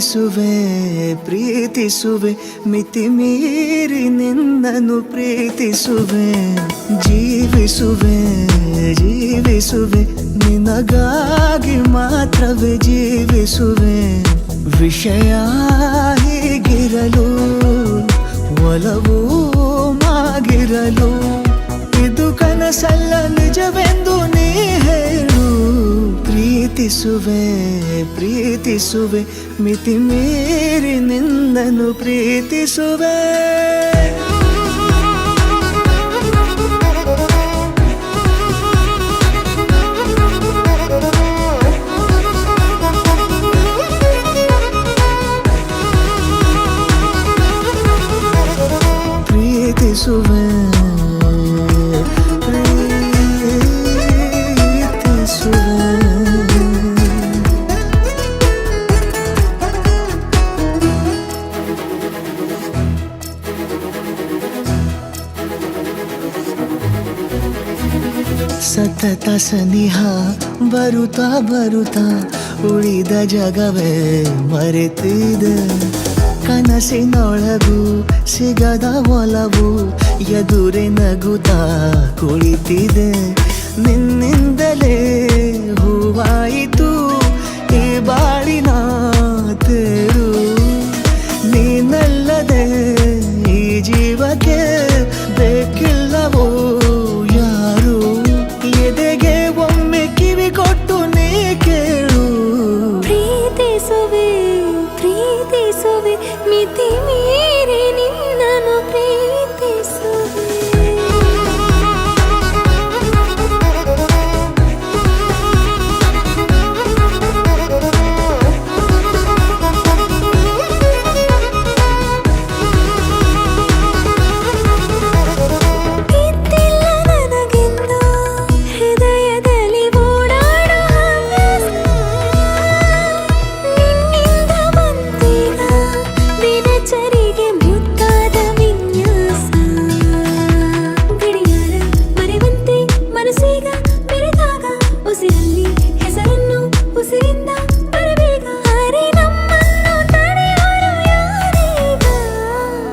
ಪ್ರೀತಿಸುವೆ ಪ್ರೀತಿಸುವೆ ಮಿತಿ ಮೀರಿ ನಿನ್ನನ್ನು ಪ್ರೀತಿಸುವೆ ಜೀವಿಸುವೆ ಜೀವಿಸುವೆ ನಿನಗಾಗಿ ಮಾತ್ರವೇ ಜೀವಿಸುವೆ ವಿಷಯ ಹೀಗಿರಲು ಒಲವು ಮಾಗಿರಲು ಇದು ಕನಸಲ್ಲ ನಿಜವೆಂದು ನೀ ಹೇಳು ಪ್ರೀತಿಸುವೆ ಪ್ರೀತಿಸುವೆ ಮಿತಿ ಮೀರಿ ನಿನ್ನನ್ನು ಪ್ರೀತಿಸುವೆ ಪ್ರೀತಿಸುವೆ ಸತತ ಸನಿಹ ಬರುತ್ತಾ ಬರುತ್ತಾ ಉಳಿದ ಜಗವೇ ಮರೆತಿದೆ ಕನಸಿನೊಳಗೂ ಸಿಗದ ಒಲವು ಎದುರೆ ನಗುತ್ತಾ ಕುಳಿತಿದೆ ನಿನ್ನಿಂದಲೇ ಹೂವಾಯಿತು ಈ ಬಾಳಿನ ತೇರು ನೀನಲ್ಲದೆ ಈ ಜೀವಕ್ಕೆ ಬೇಕಿಲ್ಲವೋ ಯಾರು ಎದೆಗೆ ಒಮ್ಮೆ ಕಿವಿ ಕೊಟ್ಟು ನೀ ಕೇಳು ಪ್ರೀತಿಸುವೆ ಪ್ರೀತಿಸುವೆ ಮಿತಿ ಮೀರಿ ನಿನ್ನನ್ನು ಪ್ರೀತಿಸುವೆ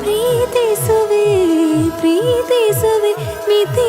ಪ್ರೀತಿಸುವೆ ಪ್ರೀತಿಸುವೆ ಮಿತಿ